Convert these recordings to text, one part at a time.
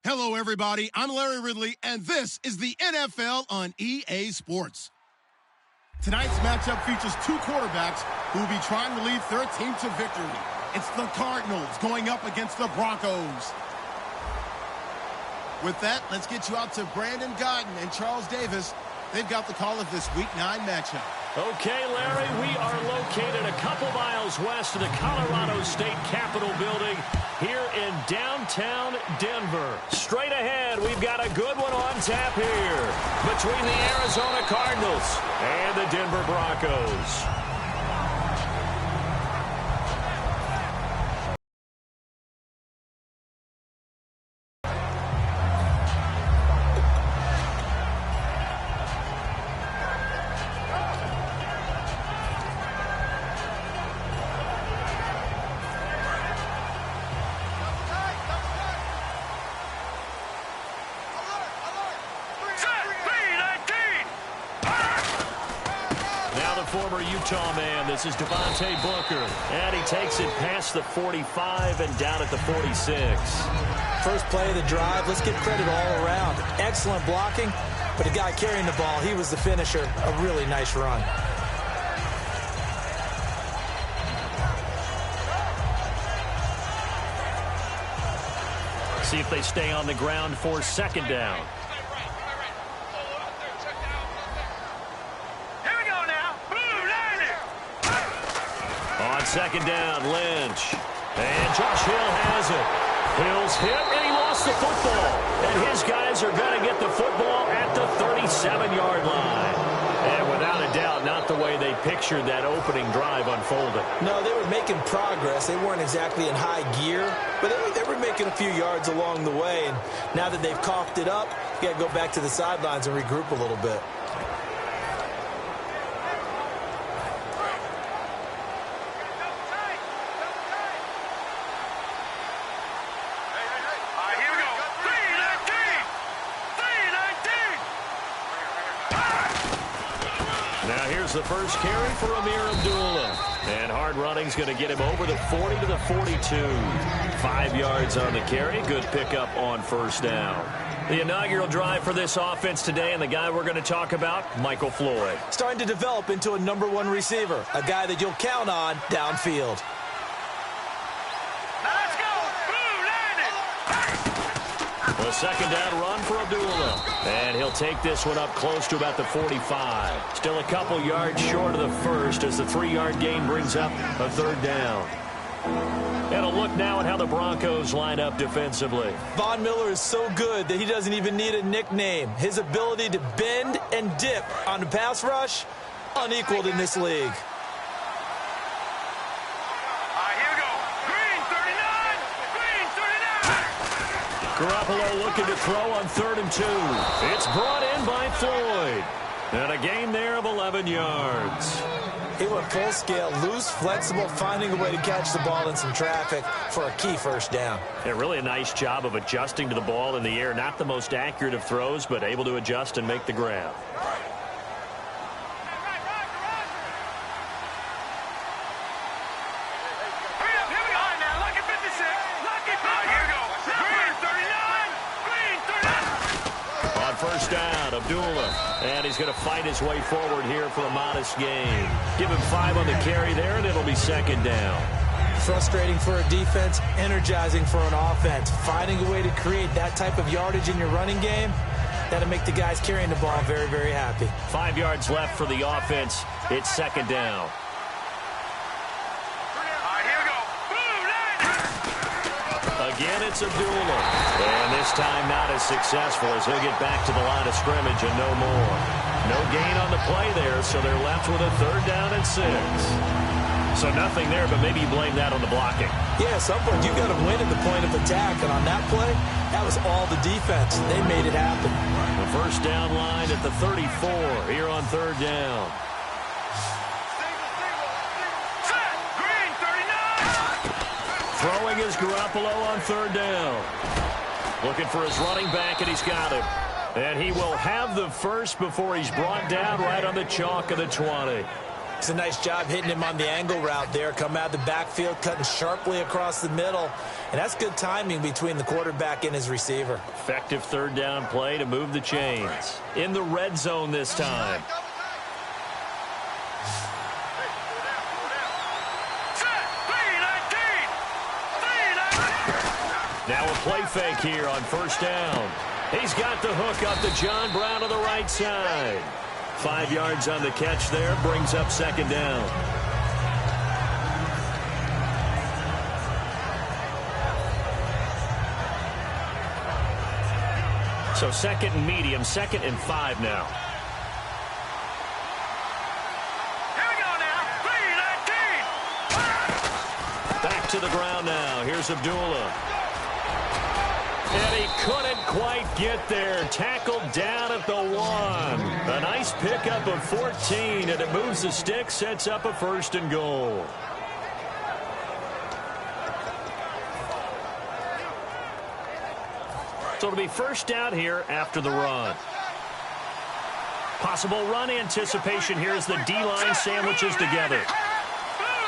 Hello, everybody. I'm Larry Ridley, and this is the NFL on EA Sports. Tonight's matchup features two quarterbacks who will be trying to lead their team to victory. It's the Cardinals going up against the Broncos. With that, let's get you out to Brandon Godden and Charles Davis. They've got the call of this Week 9 matchup. Okay, Larry, we are located a couple miles west of the Colorado State Capitol building here in downtown Denver. Straight ahead, we've got a good one on tap here between the Arizona Cardinals and the Denver Broncos. Former Utah man, this is Devontae Booker, and he takes it past the 45 and down at the 46. First play of the drive, let's give credit all around. Excellent blocking, but the guy carrying the ball, he was the finisher. A really nice run. See if they stay on the ground for second down. Second down, Lynch. And Josh Hill has it. Hill's hit, and he lost the football. And his guys are going to get the football at the 37-yard line. And without a doubt, not the way they pictured that opening drive unfolding. No, they were making progress. They weren't exactly in high gear, but they were making a few yards along the way. And now that they've coughed it up, you got to go back to the sidelines and regroup a little bit. The first carry for Amir Abdullah. And hard running's going to get him over the 40 to the 42. 5 yards on the carry. Good pickup on first down. The inaugural drive for this offense today, and the guy we're going to talk about, Michael Floyd. Starting to develop into a #1 receiver, a guy that you'll count on downfield. A second down run for Abdullah. And he'll take this one up close to about the 45. Still a couple yards short of the first as the 3-yard gain brings up a third down. And a look now at how the Broncos line up defensively. Von Miller is so good that he doesn't even need a nickname. His ability to bend and dip on the pass rush, unequaled in this league. Garoppolo looking to throw on 3rd and 2. It's brought in by Floyd. And a gain there of 11 yards. He went full scale, loose, flexible, finding a way to catch the ball in some traffic for a key first down. Yeah, really a nice job of adjusting to the ball in the air. Not the most accurate of throws, but able to adjust and make the grab. First down, Abdullah. And he's going to fight his way forward here for a modest gain. Give him 5 on the carry there, and it'll be second down. Frustrating for a defense, energizing for an offense. Finding a way to create that type of yardage in your running game, that'll make the guys carrying the ball very, very happy. 5 yards left for the offense. It's second down. Again, it's Abdullah. And this time not as successful as he'll get back to the line of scrimmage and no more. No gain on the play there, so they're left with a 3rd down and 6. So nothing there, but maybe you blame that on the blocking. Yeah, at some point you got to win at the point of attack, and on that play, that was all the defense. They made it happen. The first down line at the 34 here on 3rd down. Throwing is Garoppolo on 3rd down. Looking for his running back, and he's got him. And he will have the first before he's brought down right on the chalk of the 20. Does a nice job hitting him on the angle route there. Come out of the backfield, cutting sharply across the middle. And that's good timing between the quarterback and his receiver. Effective third down play to move the chains. In the red zone this time. Now a play fake here on first down. He's got the hook up to John Brown to the right side. 5 yards on the catch there, brings up second down. So second and medium, 2nd and 5 now. Here we go now. 3-19. Back to the ground now. Here's Abdullah. And he couldn't quite get there. Tackled down at the 1. A nice pickup of 14, and it moves the stick, sets up a 1st and goal. So it'll be first down here after the run. Possible run anticipation here as the D-line sandwiches together.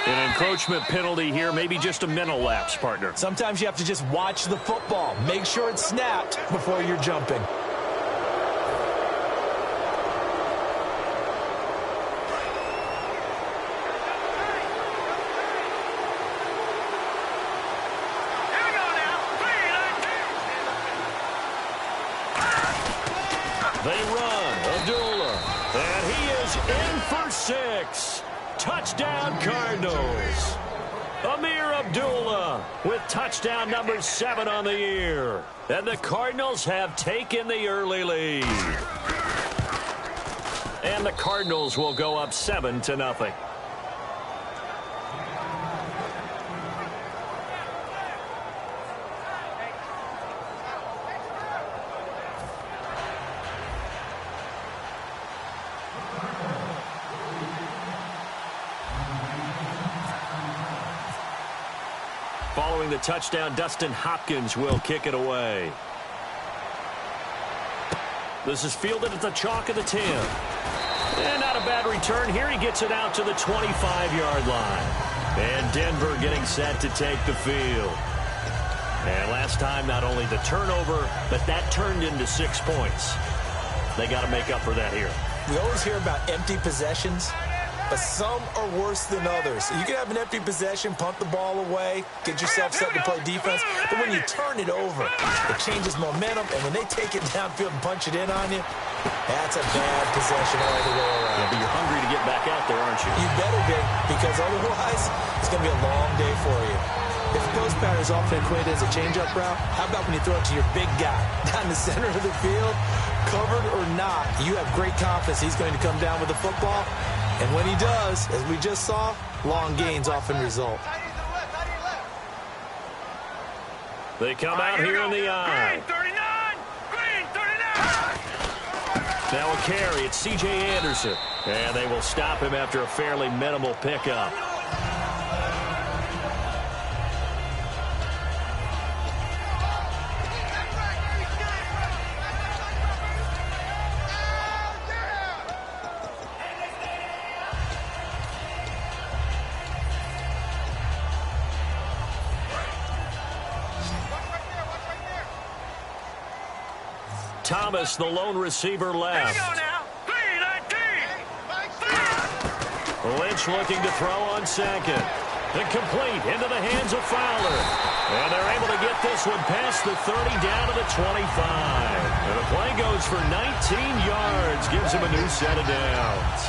An encroachment penalty here, maybe just a mental lapse, partner. Sometimes you have to just watch the football. Make sure it's snapped before you're jumping. They run. Abdullah. And he is in for 6. Touchdown, Cardinals. Amir Abdullah with touchdown number 7 on the year. And the Cardinals have taken the early lead. And the Cardinals will go up 7-0. Following the touchdown, Dustin Hopkins will kick it away. This is fielded at the chalk of the 10. And not a bad return. Here he gets it out to the 25-yard line. And Denver getting set to take the field. And last time, not only the turnover, but that turned into 6 points. They got to make up for that here. We always hear about empty possessions, but some are worse than others. You can have an empty possession, punt the ball away, get yourself set to play defense, but when you turn it over, it changes momentum, and when they take it downfield and punch it in on you, that's a bad possession all the way around. Yeah, but you're hungry to get back out there, aren't you? You better be, because otherwise, it's going to be a long day for you. If the post pattern is often equated as a change-up route, how about when you throw it to your big guy down the center of the field, covered or not, you have great confidence he's going to come down with the football. And when he does, as we just saw, long gains often result. They come out here in the eye. Green 39. Now a carry. It's C.J. Anderson. And they will stop him after a fairly minimal pickup. Thomas, the lone receiver, left. Here we go now. 3-19. Lynch looking to throw on second. Incomplete into the hands of Fowler. And they're able to get this one past the 30 down to the 25. And the play goes for 19 yards. Gives him a new set of downs.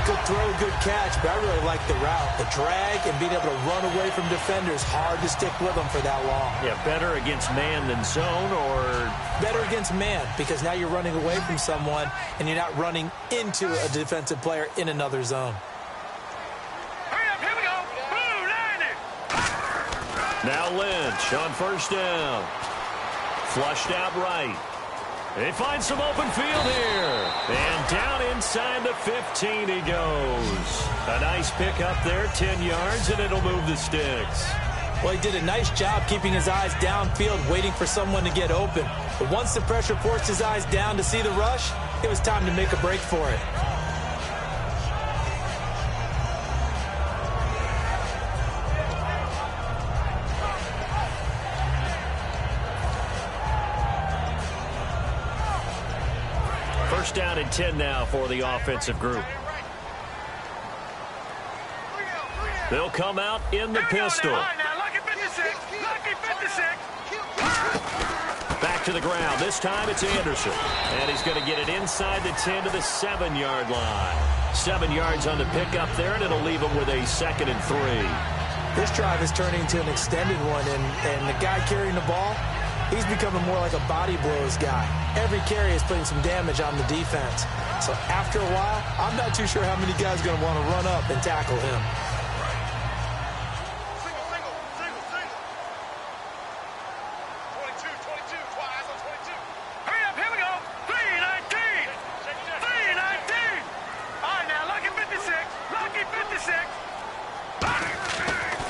Good throw, good catch, but I really like the route. The drag and being able to run away from defenders, hard to stick with them for that long. Yeah, better against man than zone, or better against man, because now you're running away from someone and you're not running into a defensive player in another zone. Hurry up, here we go. Blue 90. Now Lynch on first down. Flushed out right. They find some open field here. And down inside the 15 he goes. A nice pick up there, 10 yards, and it'll move the sticks. Well, he did a nice job keeping his eyes downfield, waiting for someone to get open. But once the pressure forced his eyes down to see the rush, it was time to make a break for it. First down and 10 now for the offensive group. They'll come out in the pistol. Back to the ground. This time it's Anderson. And he's going to get it inside the 10 to the 7-yard line. 7 yards on the pickup there, and it'll leave him with a 2nd and 3. This drive is turning into an extended one, and the guy carrying the ball, he's becoming more like a body blows guy. Every carry is putting some damage on the defense. So after a while, I'm not too sure how many guys are going to want to run up and tackle him.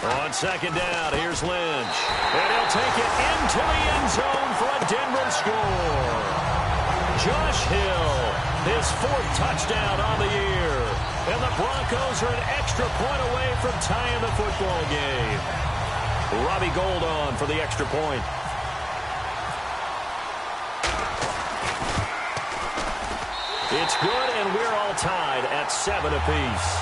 On second down, here's Lynch. And he'll take it into the end zone for a Denver score. Josh Hill, his 4th touchdown on the year. And the Broncos are an extra point away from tying the football game. Robbie Gould on for the extra point. It's good, and we're all tied at 7 apiece.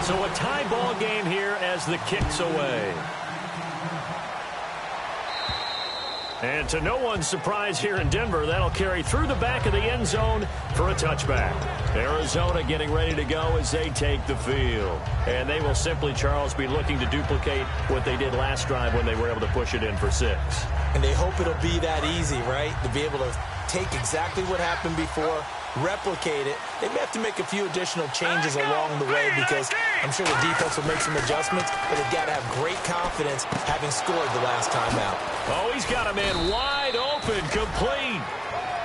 So a tie ball game here as the kick's away. And to no one's surprise here in Denver, that'll carry through the back of the end zone for a touchback. Arizona getting ready to go as they take the field. And they will simply, Charles, be looking to duplicate what they did last drive when they were able to push it in for 6. And they hope it'll be that easy, right? To be able to take exactly what happened before, replicate it. They may have to make a few additional changes along the way because I'm sure the defense will make some adjustments, but they've got to have great confidence having scored the last time out. Oh, he's got a man wide open, complete.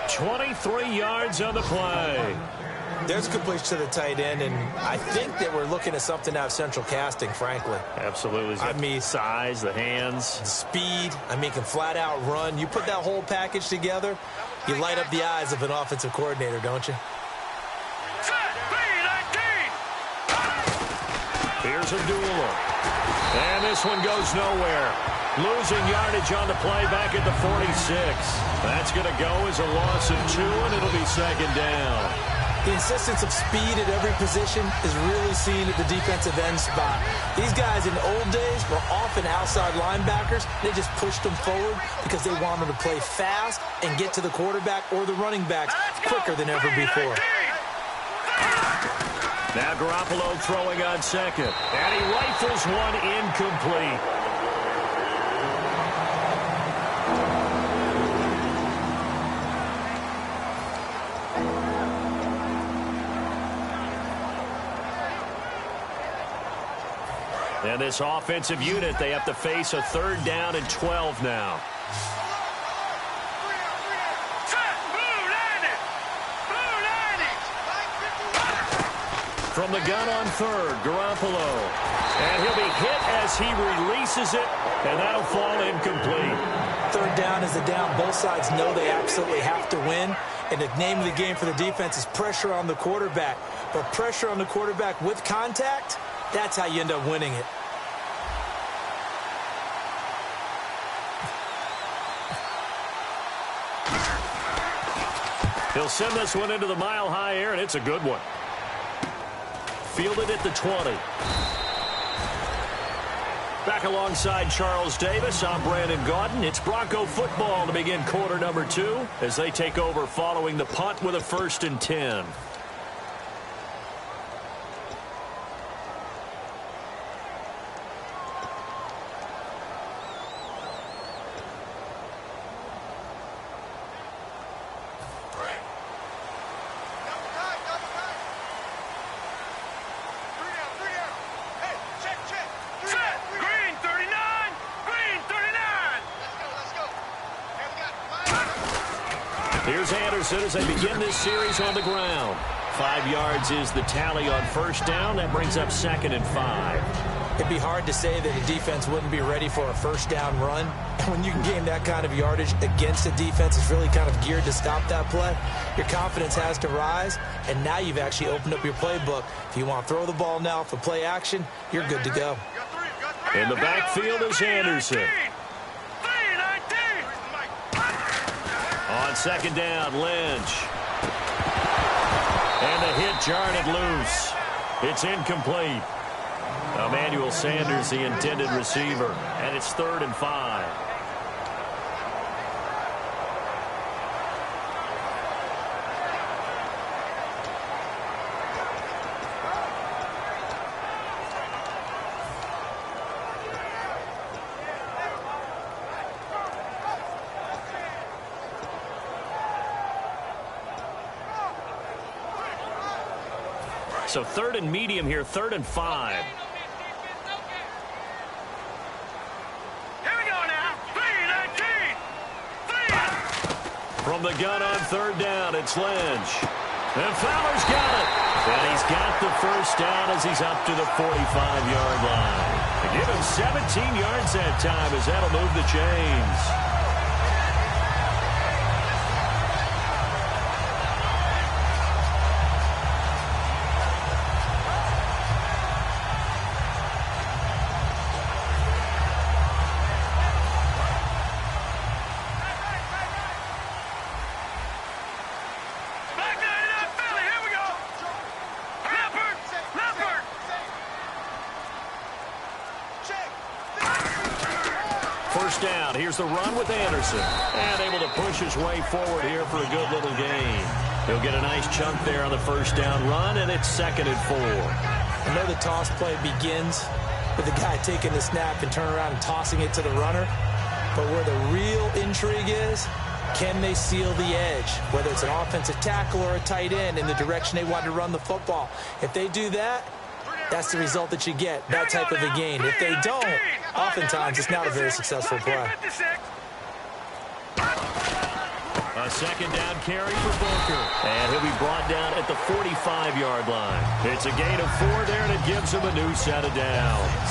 23 yards on the play. There's a completion to the tight end, and I think that we're looking at something out of central casting, frankly. Absolutely. I mean, size, the hands. Speed. I mean, can flat out run. You put that whole package together, you light up the eyes of an offensive coordinator, don't you? Here's a duel. And this one goes nowhere. Losing yardage on the play back at the 46. That's going to go as a loss of 2, and it'll be 2nd down. The insistence of speed at every position is really seen at the defensive end spot. These guys in the old days were often outside linebackers. They just pushed them forward because they wanted to play fast and get to the quarterback or the running backs quicker than ever before. Now Garoppolo throwing on second. And he rifles one incomplete. And this offensive unit, they have to face a 3rd down and 12 now. From the gun on 3rd, Garoppolo. And he'll be hit as he releases it, and that'll fall incomplete. 3rd down is the down. Both sides know they absolutely have to win. And the name of the game for the defense is pressure on the quarterback. But pressure on the quarterback with contact, that's how you end up winning it. He'll send this one into the mile-high air, and it's a good one. Fielded at the 20. Back alongside Charles Davis, I'm Brandon Gaudin. It's Bronco football to begin quarter number 2 as they take over following the punt with a 1st and 10. Here's Anderson as they begin this series on the ground. 5 yards is the tally on 1st down. That brings up 2nd and 5. it'd be hard to say that the defense wouldn't be ready for a first down run. And when you can gain that kind of yardage against a defense that's really kind of geared to stop that play, your confidence has to rise, and now you've actually opened up your playbook. If you want to throw the ball now for play action, you're good to go. In the backfield is Anderson. On second down, Lynch. And the hit jarred it loose. It's incomplete. Emmanuel Sanders, the intended receiver. And it's 3rd and 5. So 3rd and medium here, 3rd and 5. Here we go now. 3-19. From the gun on 3rd down, it's Lynch. And Fowler's got it. And he's got the first down as he's up to the 45-yard line. They give him 17 yards that time as that'll move the chains. First down. Here's the run with Anderson. And able to push his way forward here for a good little gain. He'll get a nice chunk there on the first down run, and it's 2nd and 4. I know the toss play begins with the guy taking the snap and turning around and tossing it to the runner. But where the real intrigue is, can they seal the edge? Whether it's an offensive tackle or a tight end in the direction they want to run the football. If they do that, that's the result that you get, that type of a gain. If they don't, oftentimes it's not a very successful play. A second down carry for Booker. And he'll be brought down at the 45-yard line. It's a gain of 4 there, and it gives him a new set of downs.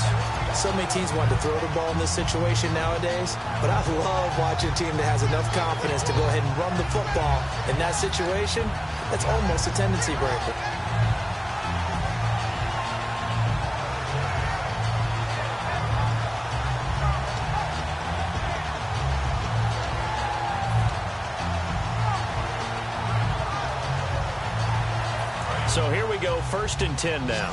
So many teams want to throw the ball in this situation nowadays, but I love watching a team that has enough confidence to go ahead and run the football. In that situation, that's almost a tendency breaker. So here we go, 1st and 10 now.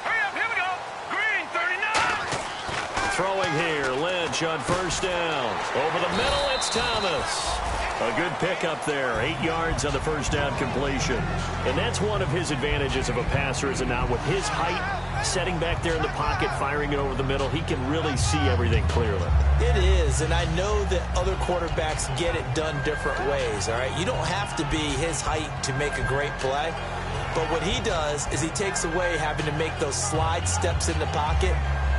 Hurry up, here we go. Green, 39. Throwing here, Lynch on first down. Over the middle, it's Thomas. A good pickup there, 8 yards on the first down completion. And that's one of his advantages of a passer, is it not? With his height, setting back there in the pocket, firing it over the middle, he can really see everything clearly. It is, and I know that other quarterbacks get it done different ways, all right? You don't have to be his height to make a great play, but what he does is he takes away having to make those slide steps in the pocket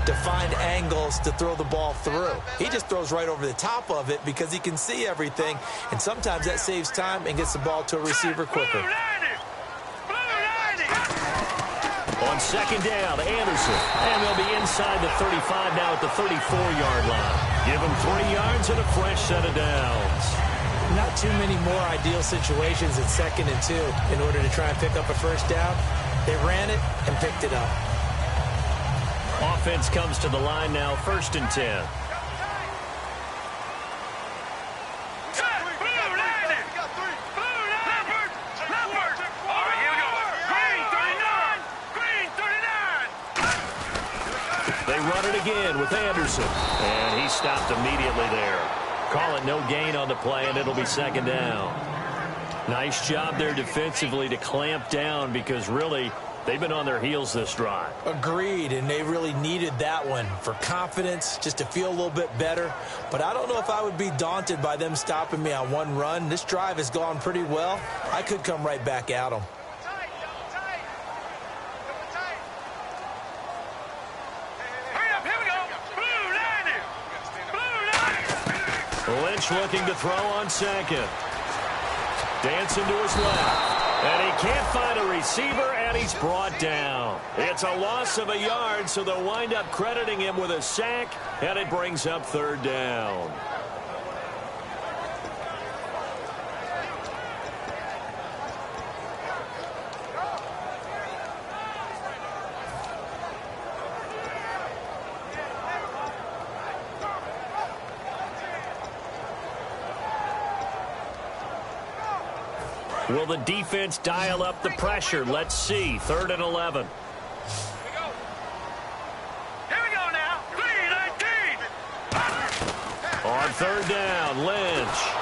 to find angles to throw the ball through. He just throws right over the top of it because he can see everything, and sometimes that saves time and gets the ball to a receiver quicker. On second down, Anderson. And they'll be inside the 35 now at the 34-yard line. Give him 3 yards and a fresh set of downs. Not too many more ideal situations at 2nd and 2 in order to try and pick up a first down. They ran it and picked it up. Offense comes to the line now, 1st and 10. They run it again with Anderson. And he stopped immediately there. Call it no gain on the play, and it'll be 2nd down. Nice job there defensively to clamp down, because really they've been on their heels this drive. Agreed, and they really needed that one for confidence, just to feel a little bit better. But I don't know if I would be daunted by them stopping me on one run. This drive has gone pretty well. I could come right back at them. Lynch looking to throw on second. Dancing to his left. And he can't find a receiver, and he's brought down. It's a loss of a yard, so they'll wind up crediting him with a sack, and it brings up third down. Will the defense dial up the pressure? Let's see. 3rd and 11. Here we go now. 3-19. On 3rd down, Lynch.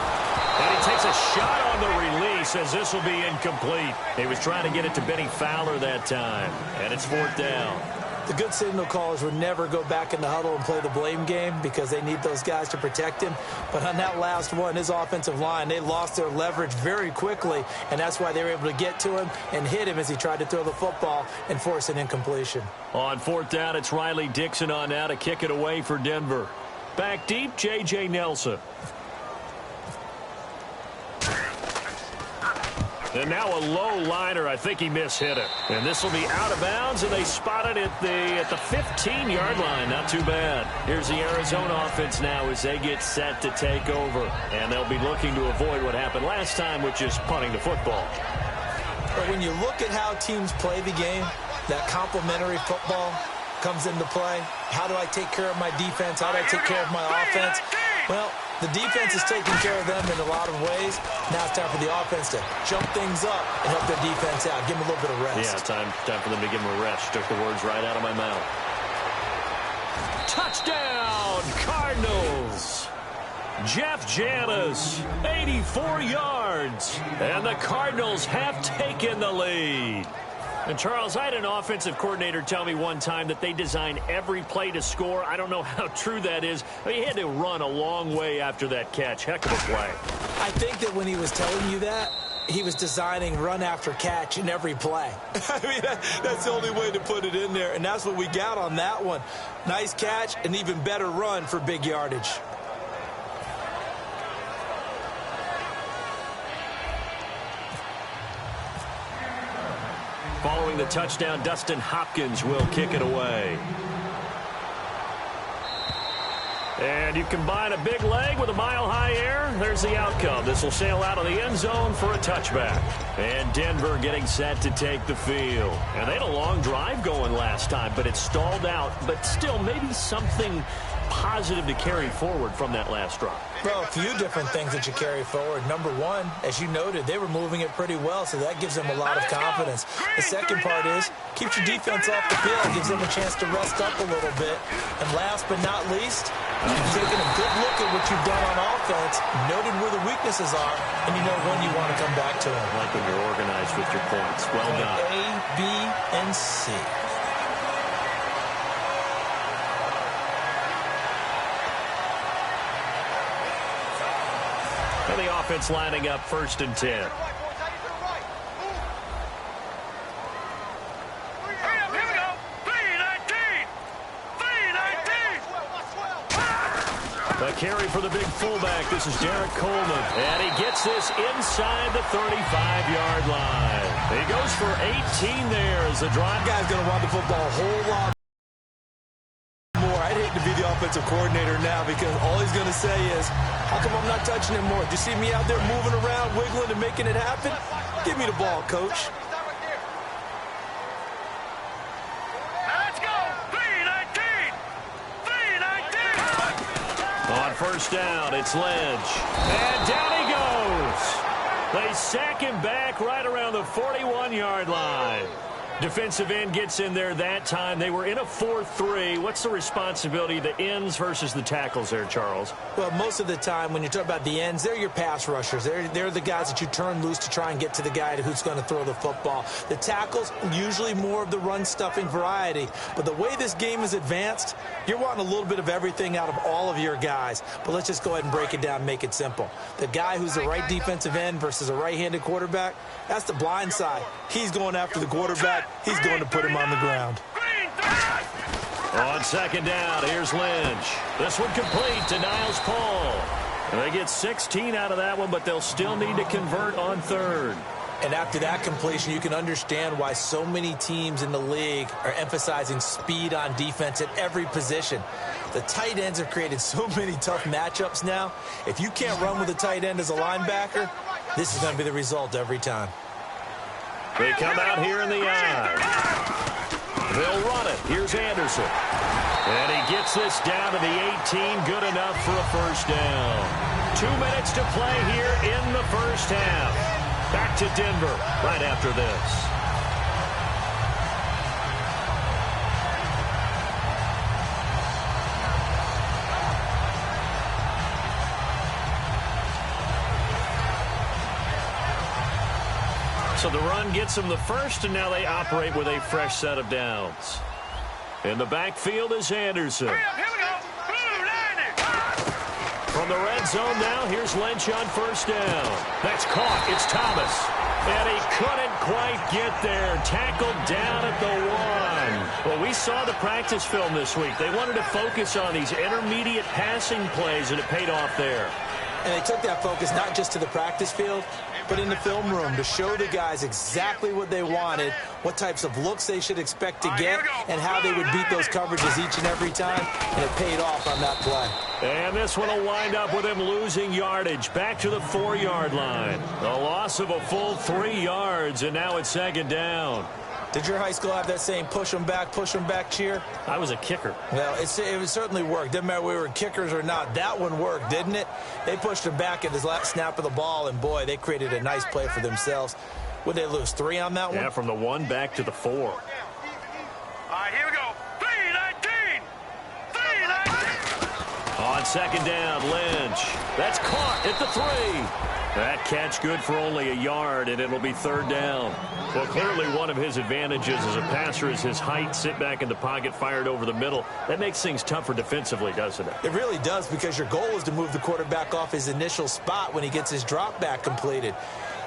And he takes a shot on the release as this will be incomplete. He was trying to get it to Benny Fowler that time. And it's 4th down. The good signal callers would never go back in the huddle and play the blame game because they need those guys to protect him. But on that last one, his offensive line, they lost their leverage very quickly, and that's why they were able to get to him and hit him as he tried to throw the football and force an incompletion. On 4th down, it's Riley Dixon on now to kick it away for Denver. Back deep, J.J. Nelson. And now a low liner. I think he mishit it. And this will be out of bounds, and they spot it at the 15-yard line. Not too bad. Here's the Arizona offense now as they get set to take over. And they'll be looking to avoid what happened last time, which is punting the football. But when you look at how teams play the game, that complementary football comes into play. How do I take care of my defense? How do I take care of my offense? Well, the defense is taking care of them in a lot of ways. Now it's time for the offense to jump things up and help their defense out. Give them a little bit of rest. Yeah, time for them to give them a rest. Took the words right out of my mouth. Touchdown, Cardinals. Jeff Janis, 84 yards. And the Cardinals have taken the lead. And, Charles, I had an offensive coordinator tell me one time that they design every play to score. I don't know how true that is. I mean, he had to run a long way after that catch. Heck of a play. I think that when he was telling you that, he was designing run after catch in every play. I mean, that's the only way to put it in there, and that's what we got on that one. Nice catch, an even better run for big yardage. Following the touchdown, Dustin Hopkins will kick it away. And you combine a big leg with a mile-high air, there's the outcome. This will sail out of the end zone for a touchback. And Denver getting set to take the field. And they had a long drive going last time, but it stalled out. But still, maybe something positive to carry forward from that last drive. Well, a few different things that you carry forward. Number one, as you noted, they were moving it pretty well, so that gives them a lot of confidence. The second part is, keeps your defense off the field, gives them a chance to rest up a little bit. And last but not least, you've taken a good look at what you've done on offense, noted where the weaknesses are, and you know when you want to come back to them. I like when you're organized with your points. Well done. A, B, and C. And the offense lining up 1st and 10. A carry for the big fullback. This is Derek Coleman. And he gets this inside the 35-yard line. He goes for 18 there as the drive Guy's going to run the football a whole lot more. I'd hate to be the offensive coordinator now because all he's going to say is, how come I'm not touching him more? Do you see me out there moving around, wiggling, and making it happen? Give me the ball, coach. Let's go. 3-19. 3-19. On 1st down, it's Lynch. And down he goes. They sack him back right around the 41-yard line. Defensive end gets in there that time. They were in a 4-3. What's the responsibility of the ends versus the tackles there, Charles? Well, most of the time when you talk about the ends, they're your pass rushers. They're the guys that you turn loose to try and get to the guy who's going to throw the football. The tackles, usually more of the run-stuffing variety. But the way this game is advanced, you're wanting a little bit of everything out of all of your guys. But let's just go ahead and break it down and make it simple. The guy who's the right defensive end versus a right-handed quarterback, that's the blind side. He's going after the quarterback. He's going to put him on the ground. On 2nd down, here's Lynch. This one complete to Niles Paul. And they get 16 out of that one, but they'll still need to convert on 3rd. And after that completion, you can understand why so many teams in the league are emphasizing speed on defense at every position. The tight ends have created so many tough matchups now. If you can't run with a tight end as a linebacker, this is going to be the result every time. They come out here in the I. They'll run it. Here's Anderson. And he gets this down to the 18. Good enough for a first down. 2 minutes to play here in the first half. Back to Denver right after this. So the run gets them the first, and now they operate with a fresh set of downs. In the backfield is Anderson. From the red zone now, here's Lynch on first down. That's caught. It's Thomas. And he couldn't quite get there. Tackled down at the 1. Well, we saw the practice film this week. They wanted to focus on these intermediate passing plays, and it paid off there. And they took that focus not just to the practice field, but in the film room to show the guys exactly what they wanted, what types of looks they should expect to get, and how they would beat those coverages each and every time, and it paid off on that play. And this one will wind up with him losing yardage back to the 4-yard line. A loss of a full 3 yards, and now it's second down. Did your high school have that saying, push them back cheer? I was a kicker. Well, it certainly worked. Didn't matter if we were kickers or not. That one worked, didn't it? They pushed him back at his last snap of the ball, and, boy, they created a nice play for themselves. Would they lose 3 on that one? Yeah, from the 1 back to the 4. All right, here we go. 3-19. 3-19. On second down, Lynch. That's caught at the 3. That catch good for only a yard, and it'll be third down. Well, clearly one of his advantages as a passer is his height. Sit back in the pocket, fired over the middle. That makes things tougher defensively, doesn't it? It really does, because your goal is to move the quarterback off his initial spot when he gets his drop back completed.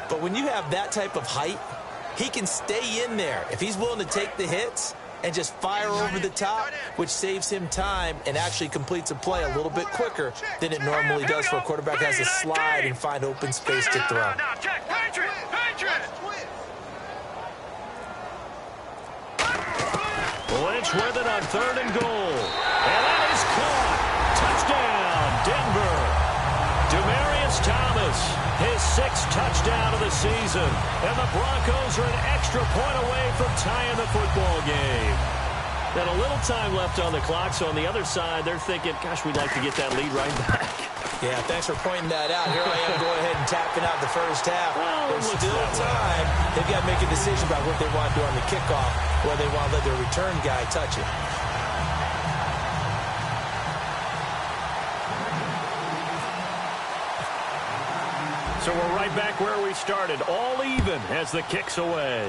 But when you have that type of height, he can stay in there. If he's willing to take the hits and just fire over the top, which saves him time and actually completes a play a little bit quicker than it normally does for a quarterback that has to slide and find open space to throw. Now, check. Patriot. Lynch with it on third and goal. And that is caught. Touchdown, Denver. Demaryius Thomas, his 6th touchdown of the season. And the Broncos are an extra point away from tying the football game. And a little time left on the clock, so on the other side, they're thinking, gosh, we'd like to get that lead right back. Yeah, thanks for pointing that out. Here I am going ahead and tapping out the first half. There's still time. They've got to make a decision about what they want to do on the kickoff, whether they want to let their return guy touch it. So we're right back where we started, all even as the kick's away.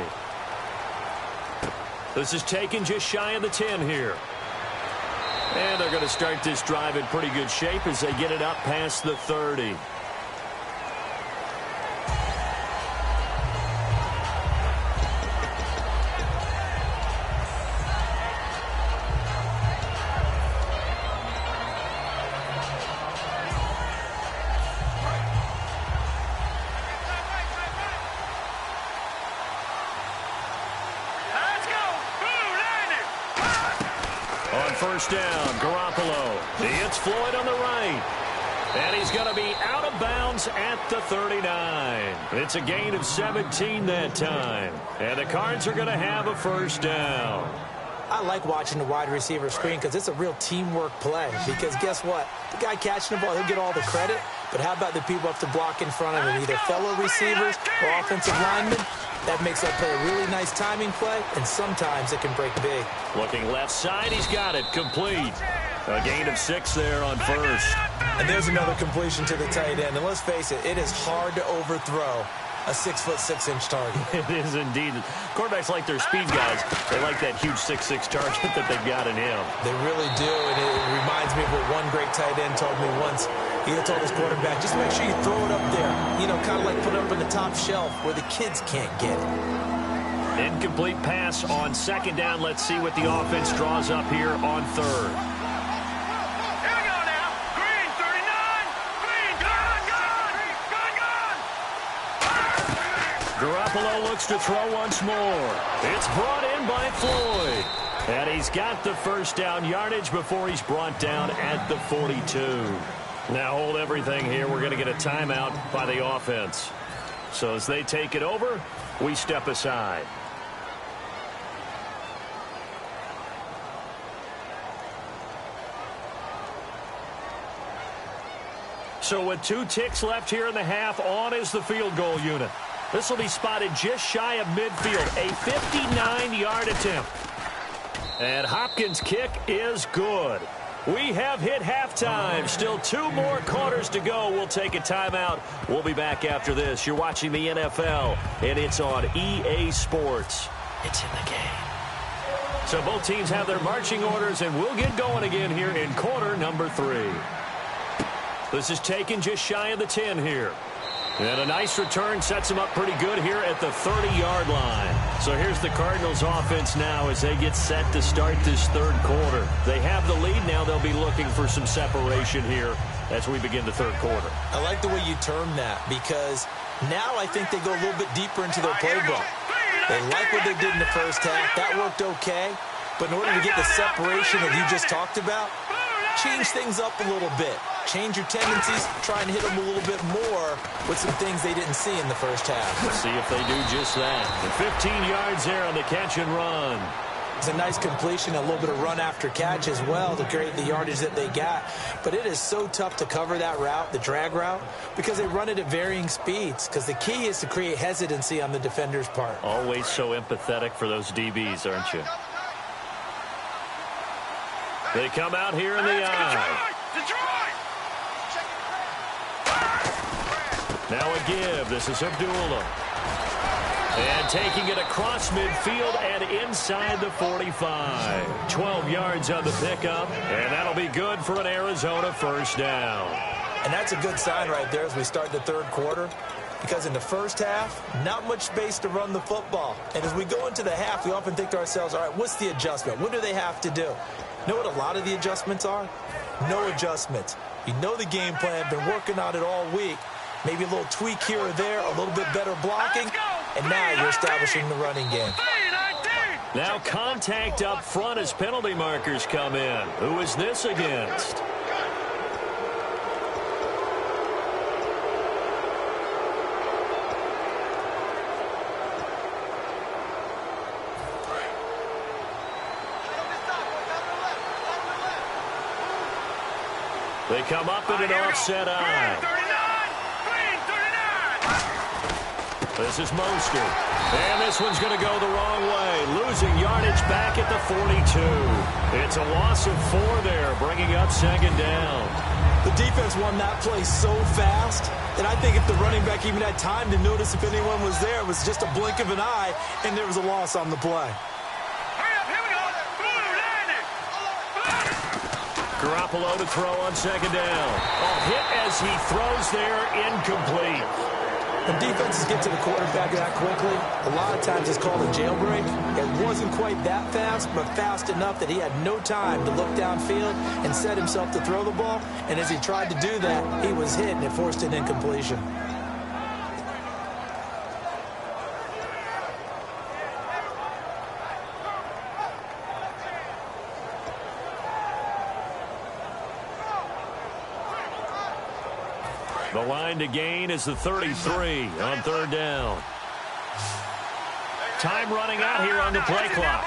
This is taken just shy of the 10 here. And they're going to start this drive in pretty good shape as they get it up past the 30. First down, Garoppolo. It's Floyd on the right. And he's going to be out of bounds at the 39. It's a gain of 17 that time. And the Cards are going to have a first down. I like watching the wide receiver screen because it's a real teamwork play. Because guess what? The guy catching the ball, he'll get all the credit. But how about the people up to block in front of him, either fellow receivers or offensive linemen? That makes that play a really nice timing play, and sometimes it can break big. Looking left side, he's got it. Complete. A gain of 6 there on first. And there's another completion to the tight end. And let's face it, it is hard to overthrow a 6'6" target. It is indeed. Quarterbacks like their speed guys. They like that huge 6'6" target that they've got in him. They really do, and it reminds me of what one great tight end told me once. He told his quarterback, just make sure you throw it up there. You know, kind of like put it up on the top shelf where the kids can't get it. Incomplete pass on second down. Let's see what the offense draws up here on third. Here we go now. Green, 39. Green, gone. Garoppolo looks to throw once more. It's brought in by Floyd. And he's got the first down yardage before he's brought down at the 42. Now hold everything here. We're going to get a timeout by the offense. So as they take it over, we step aside. So with 2 ticks left here in the half, on is the field goal unit. This will be spotted just shy of midfield. A 59-yard attempt. And Hopkins' kick is good. We have hit halftime. Still 2 more quarters to go. We'll take a timeout. We'll be back after this. You're watching the NFL, and it's on EA Sports. It's in the game. So both teams have their marching orders, and we'll get going again here in quarter number 3. This is taken just shy of the 10 here. And a nice return sets them up pretty good here at the 30-yard line. So here's the Cardinals offense now as they get set to start this third quarter. They have the lead now. They'll be looking for some separation here as we begin the third quarter. I like the way you term that because now I think they go a little bit deeper into their playbook. They like what they did in the first half. That worked okay. But in order to get the separation that you just talked about, change things up a little bit. Change your tendencies, try and hit them a little bit more with some things they didn't see in the first half. Let's see if they do just that. And 15 yards there on the catch and run. It's a nice completion, a little bit of run after catch as well to create the yardage that they got. But it is so tough to cover that route, the drag route, because they run it at varying speeds. Because the key is to create hesitancy on the defender's part. Always so empathetic for those DBs, aren't you? They come out here in the eye. Now a give. This is Abdullah. And taking it across midfield and inside the 45. 12 yards on the pickup. And that'll be good for an Arizona first down. And that's a good sign right there as we start the third quarter. Because in the first half, not much space to run the football. And as we go into the half, we often think to ourselves, all right, what's the adjustment? What do they have to do? You know what a lot of the adjustments are? No adjustments. You know the game plan, been working on it all week. Maybe a little tweak here or there, a little bit better blocking, and now you're establishing the running game. Now contact up front as penalty markers come in. Who is this against? They come up in an offset eye. This is Mostert. And this one's going to go the wrong way. Losing yardage back at the 42. It's a loss of 4 there, bringing up second down. The defense won that play so fast that I think if the running back even had time to notice if anyone was there, it was just a blink of an eye, and there was a loss on the play. Garoppolo to throw on second down. A hit as he throws there, incomplete. When defenses get to the quarterback that quickly, a lot of times it's called a jailbreak. It wasn't quite that fast, but fast enough that he had no time to look downfield and set himself to throw the ball. And as he tried to do that, he was hit and it forced an incompletion. The line to gain is the 33 on third down. Time running out here on the play clock.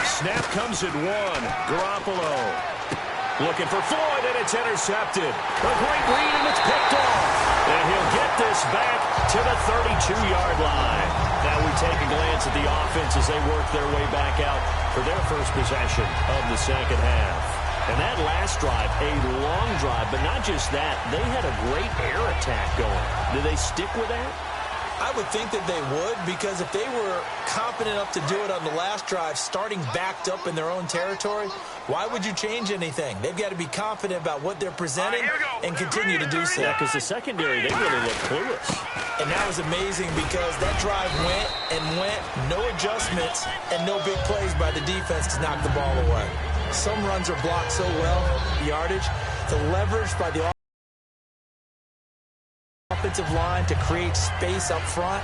Snap comes at 1. Garoppolo looking for Floyd, and it's intercepted. A great read, and it's picked off. And he'll get this back to the 32-yard line. Now we take a glance at the offense as they work their way back out for their first possession of the second half. And that last drive, a long drive, but not just that. They had a great air attack going. Do they stick with that? I would think that they would, because if they were confident enough to do it on the last drive, starting backed up in their own territory, why would you change anything? They've got to be confident about what they're presenting and continue to do so. Yeah, because the secondary, they really look clueless. And that was amazing because that drive went and went, no adjustments, and no big plays by the defense to knock the ball away. Some runs are blocked so well, the yardage, the leverage by the offensive line to create space up front.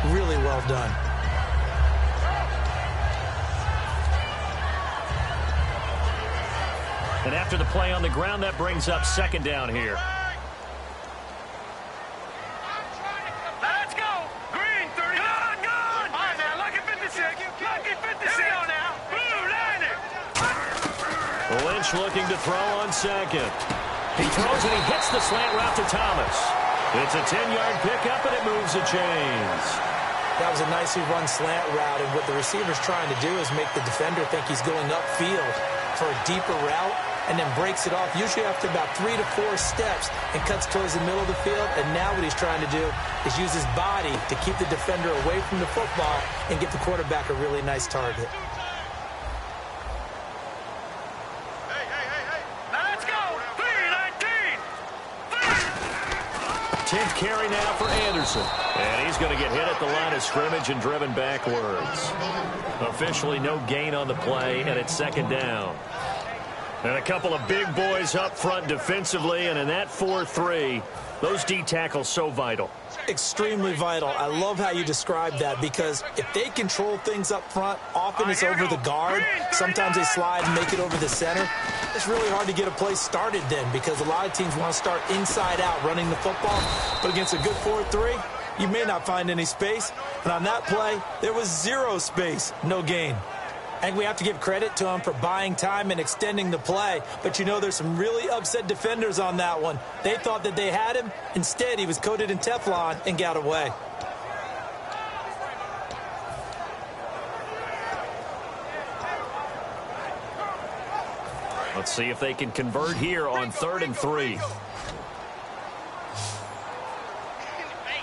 Really well done. And after the play on the ground, that brings up second down here. Let's go. Green, 30. Good. All right, now, lucky 56. Lucky 56. Here we go now. Blue, line it. Lynch looking to throw on second. He throws and he hits the slant route to Thomas. It's a 10-yard pickup, and it moves the chains. That was a nicely run slant route, and what the receiver's trying to do is make the defender think he's going upfield for a deeper route, and then breaks it off, usually after about 3 to 4 steps, and cuts towards the middle of the field. And now what he's trying to do is use his body to keep the defender away from the football and get the quarterback a really nice target. Let's go. 3-19. 10th carry now for Anderson. And he's going to get hit at the line of scrimmage and driven backwards. Officially no gain on the play, and it's second down. And a couple of big boys up front defensively, and in that 4-3, those D tackles so vital. Extremely vital. I love how you describe that, because if they control things up front, often it's over the guard. Sometimes they slide and make it over the center. It's really hard to get a play started then, because a lot of teams want to start inside out running the football. But against a good 4-3, you may not find any space. And on that play, there was 0 space, no gain. I think we have to give credit to him for buying time and extending the play. But, you know, there's some really upset defenders on that one. They thought that they had him. Instead, he was coated in Teflon and got away. Let's see if they can convert here on 3rd and 3.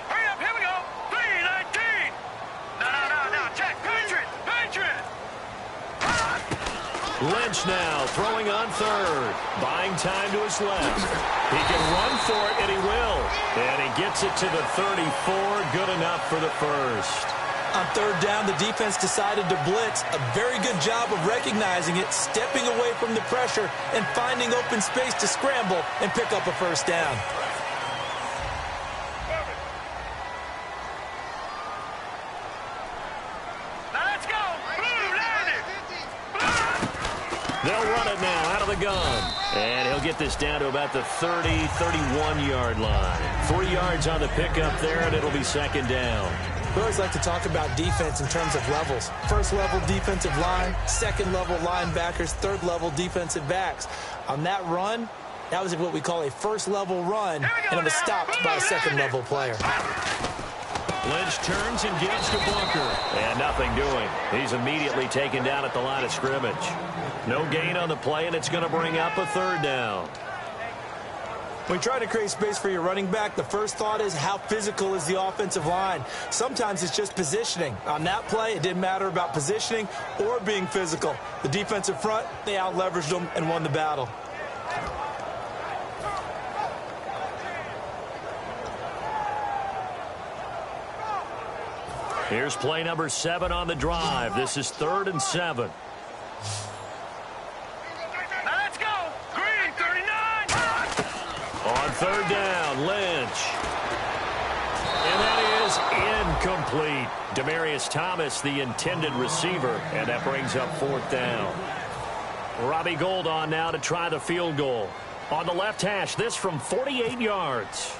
Hurry up, here we go. 3-19. No, check. Patriot. Lynch now throwing on 3rd. Buying time to his left. He can run for it, and he will. And he gets it to the 34. Good enough for the first. On 3rd down, the defense decided to blitz. A very good job of recognizing it, stepping away from the pressure, and finding open space to scramble and pick up a first down. Let's go. Blue, line it. They'll run it now out of the gun. And he'll get this down to about the 30, 31-yard line. 3 yards on the pickup there, and it'll be second down. We always like to talk about defense in terms of levels. First level defensive line, second level linebackers, third level defensive backs. On that run, that was what we call a first level run, and it was stopped by a second level player. Lynch turns and gives to Bunker. And nothing doing. He's immediately taken down at the line of scrimmage. No gain on the play, and it's going to bring up a 3rd down. When you try to create space for your running back, the first thought is how physical is the offensive line. Sometimes it's just positioning. On that play, it didn't matter about positioning or being physical. The defensive front, they out-leveraged them and won the battle. Here's play number 7 on the drive. This is 3rd and 7. Let's go. Green, 39. On 3rd down, Lynch. And that is incomplete. Demaryius Thomas, the intended receiver, and that brings up 4th down. Robbie Gould on now to try the field goal. On the left hash, this from 48 yards.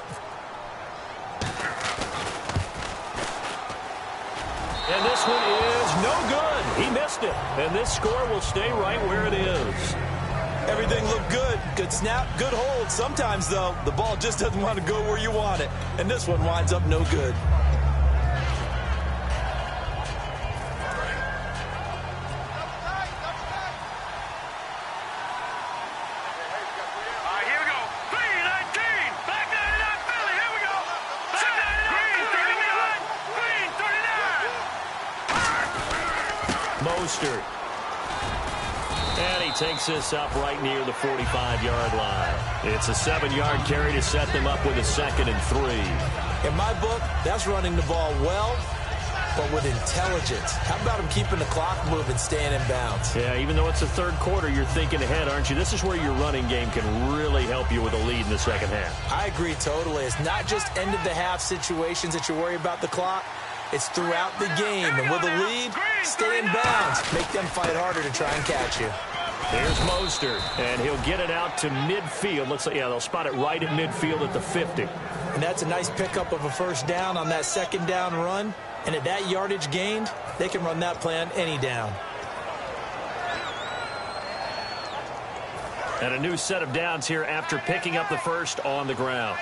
And this one is no good. He missed it. And this score will stay right where it is. Everything looked good. Good snap, good hold. Sometimes, though, the ball just doesn't want to go where you want it. And this one winds up no good. Mostert. And he takes this up right near the 45-yard line. It's a 7-yard carry to set them up with a 2nd and 3. In my book, that's running the ball well but with intelligence. How about him keeping the clock moving, staying in bounds? Yeah, even though it's the third quarter, you're thinking ahead, aren't you? This is where your running game can really help you with a lead in the second half. I agree totally. It's not just end-of-the-half situations that you worry about the clock. It's throughout the game. And with a lead, stay in bounds. Make them fight harder to try and catch you. Here's Mostert, and he'll get it out to midfield. Looks like, yeah, they'll spot it right at midfield at the 50. And that's a nice pickup of a first down on that second down run. And at that yardage gained, they can run that play on any down. And a new set of downs here after picking up the first on the ground.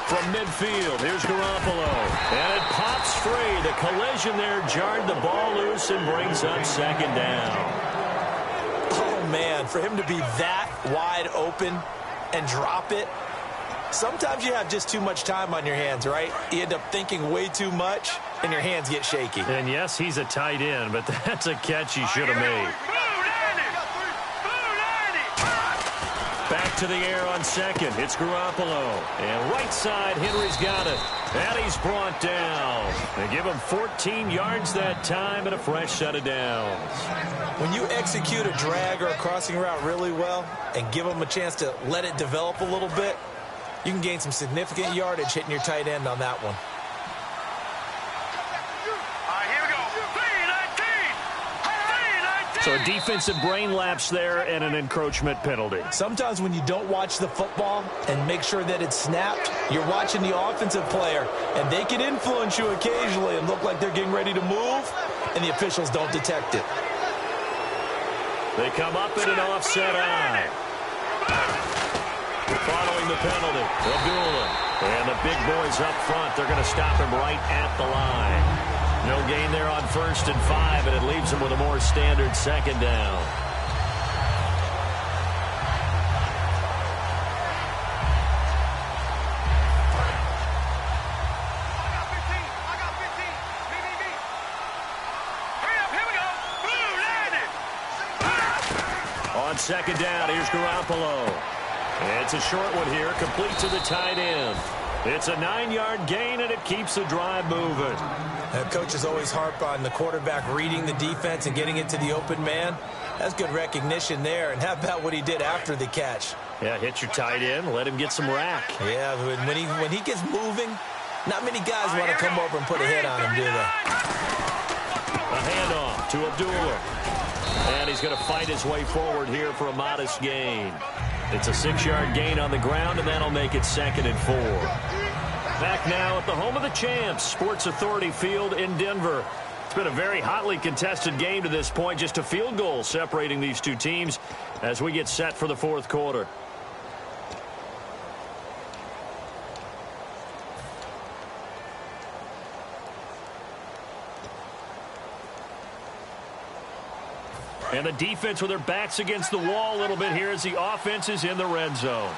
From midfield, here's Garoppolo. And it pops free. The collision there jarred the ball loose and brings up second down. Oh, man, for him to be that wide open and drop it. Sometimes you have just too much time on your hands, right? You end up thinking way too much, and your hands get shaky. And, yes, he's a tight end, but that's a catch he should have made. Back to the air on second. It's Garoppolo. And right side, Henry's got it. And he's brought down. They give him 14 yards that time and a fresh set of downs. When you execute a drag or a crossing route really well and give them a chance to let it develop a little bit, you can gain some significant yardage hitting your tight end on that one. So a defensive brain lapse there and an encroachment penalty. Sometimes when you don't watch the football and make sure that it's snapped, you're watching the offensive player, and they can influence you occasionally and look like they're getting ready to move, and the officials don't detect it. They come up in an offset eye. Following the penalty, Abdullah. And the big boys up front, they're going to stop him right at the line. No gain there on 1st and 5, and it leaves them with a more standard second down. On second down, here's Garoppolo. It's a short one here, complete to the tight end. It's a 9-yard gain, and it keeps the drive moving. Coaches always harp on the quarterback reading the defense and getting it to the open man. That's good recognition there. And how about what he did after the catch? Yeah, hit your tight end, let him get some rack. Yeah, when he gets moving, not many guys want to come over and put a hit on him, do they? A handoff to Abdullah. And he's going to fight his way forward here for a modest gain. It's a 6-yard gain on the ground, and that'll make it 2nd and 4. Back now at the home of the champs, Sports Authority Field in Denver. It's been a very hotly contested game to this point, just a field goal separating these two teams as we get set for the fourth quarter. And the defense with their backs against the wall a little bit here as the offense is in the red zone.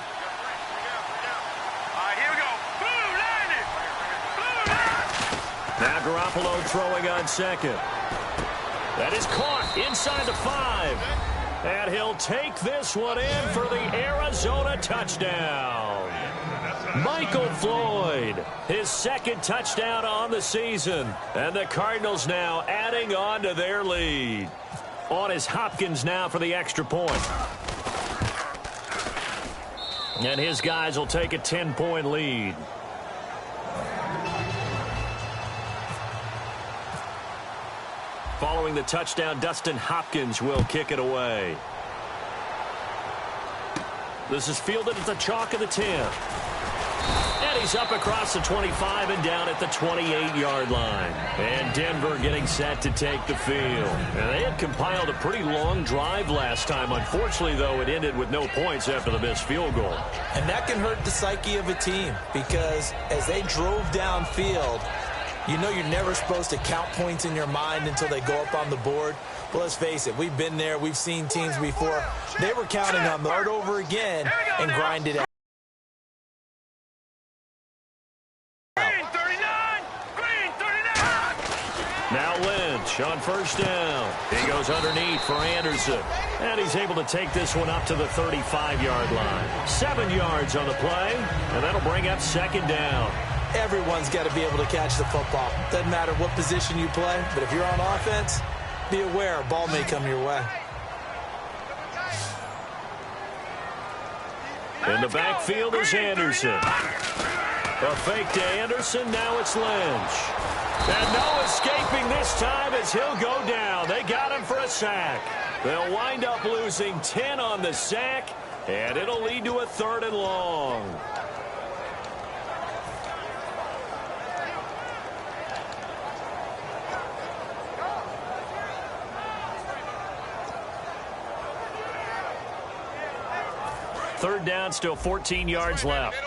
Now Garoppolo throwing on second. That is caught inside the 5. And he'll take this one in for the Arizona touchdown. Michael Floyd, his 2nd touchdown on the season. And the Cardinals now adding on to their lead. On is Hopkins now for the extra point. And his guys will take a 10-point lead. Following the touchdown, Dustin Hopkins will kick it away. This is fielded at the chalk of the 10. And he's up across the 25 and down at the 28-yard line. And Denver getting set to take the field. And they had compiled a pretty long drive last time. Unfortunately, though, it ended with no points after the missed field goal. And that can hurt the psyche of a team because as they drove downfield, you know you're never supposed to count points in your mind until they go up on the board. Well, let's face it, we've been there. We've seen teams before. They were counting on the start over again and grind it out. Now Lynch on first down. He goes underneath for Anderson. And he's able to take this one up to the 35-yard line. 7 yards on the play, and that'll bring up second down. Everyone's got to be able to catch the football. Doesn't matter what position you play, but if you're on offense, be aware a ball may come your way. In the backfield is Anderson. A fake to Anderson. Now it's Lynch. And no escaping this time as he'll go down. They got him for a sack. They'll wind up losing 10 on the sack, and it'll lead to a 3rd and long. Third down, still 14 yards left.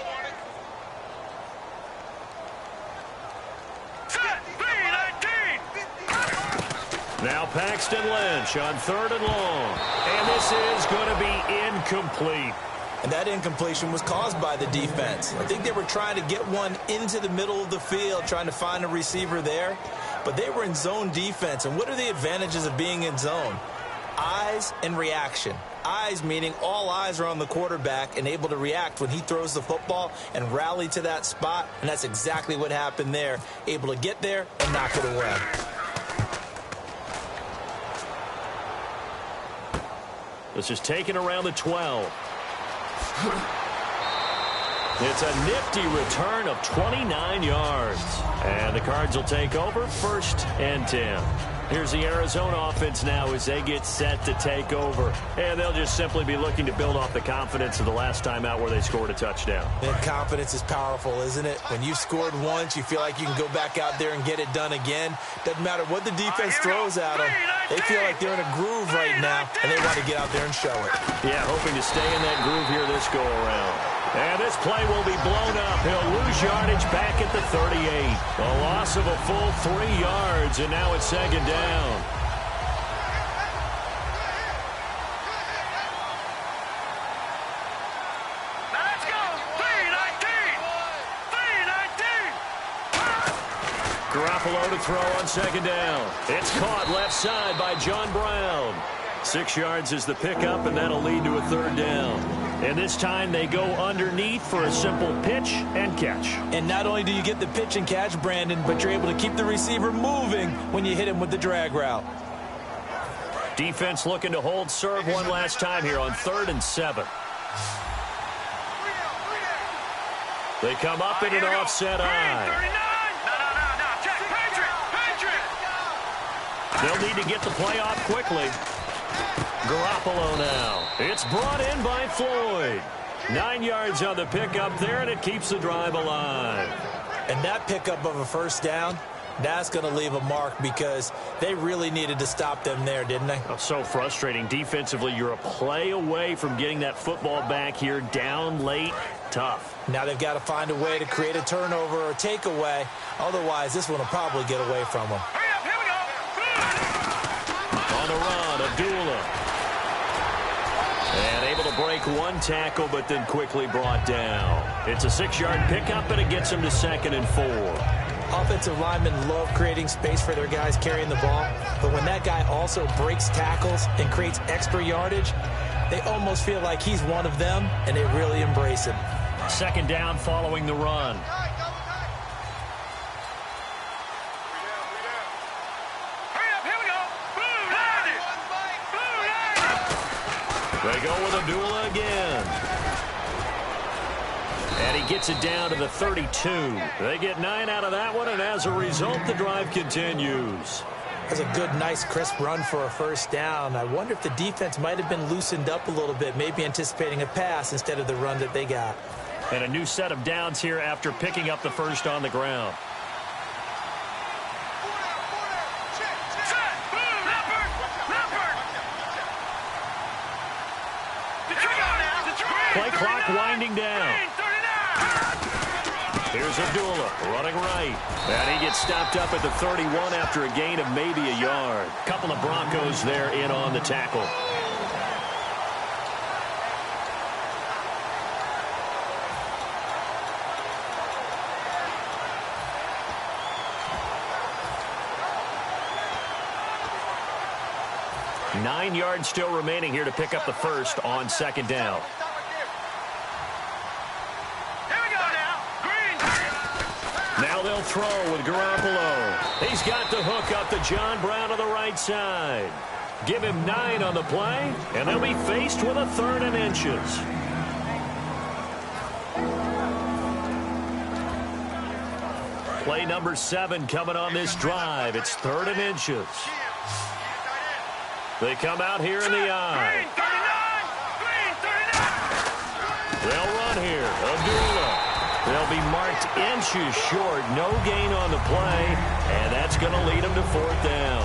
Now Paxton Lynch on 3rd and long. And this is going to be incomplete. And that incompletion was caused by the defense. I think they were trying to get one into the middle of the field, trying to find a receiver there. But they were in zone defense. And what are the advantages of being in zone? Eyes and reaction. Eyes meaning all eyes are on the quarterback and able to react when he throws the football and rally to that spot. And that's exactly what happened there. Able to get there and knock it away. This is taken around the 12. It's a nifty return of 29 yards. And the Cards will take over 1st and 10. Here's the Arizona offense now as they get set to take over. And they'll just simply be looking to build off the confidence of the last time out where they scored a touchdown. And confidence is powerful, isn't it? When you've scored once, you feel like you can go back out there and get it done again. Doesn't matter what the defense throws at them. They feel like they're in a groove right now, and they want to get out there and show it. Yeah, hoping to stay in that groove here this go-around. And this play will be blown up. He'll lose yardage back at the 38. A loss of a full 3 yards, and now it's 2nd down. Let's go. 3-19. 3-19. Garoppolo to throw on 2nd down. It's caught left side by John Brown. 6 yards is the pickup, and that'll lead to a 3rd down. And this time they go underneath for a simple pitch and catch. And not only do you get the pitch and catch, Brandon, but you're able to keep the receiver moving when you hit him with the drag route. Defense looking to hold serve one last time here on 3rd and 7. They come up in an offset eye. They'll need to get the play off quickly. Garoppolo now. It's brought in by Floyd. 9 yards on the pickup there, and it keeps the drive alive. And that pickup of a 1st down, that's going to leave a mark because they really needed to stop them there, didn't they? Oh, so frustrating. Defensively, you're a play away from getting that football back here down late. Tough. Now they've got to find a way to create a turnover or takeaway. Otherwise, this one will probably get away from them. On the run, Abdullah. And able to break one tackle, but then quickly brought down. It's a 6-yard pickup, and it gets him to 2nd and 4. Offensive linemen love creating space for their guys carrying the ball. But when that guy also breaks tackles and creates extra yardage, they almost feel like he's one of them, and they really embrace him. 2nd down following the run. They go with Abdullah again. And he gets it down to the 32. They get 9 out of that one, and as a result, the drive continues. That's a good, nice, crisp run for a 1st down. I wonder if the defense might have been loosened up a little bit, maybe anticipating a pass instead of the run that they got. And a new set of downs here after picking up the 1st on the ground. Play clock winding down. Here's Abdullah running right. And he gets stopped up at the 31 after a gain of maybe a yard. Couple of Broncos there in on the tackle. 9 yards still remaining here to pick up the first on second down. Now they'll throw with Garoppolo. He's got the hook up to John Brown on the right side. Give him 9 on the play, and they'll be faced with a 3rd and inches. Play number 7 coming on this drive. It's 3rd and inches. They come out here in the eye. They'll run here. Abdullah. They'll be marked inches short. No gain on the play, and that's going to lead them to 4th down.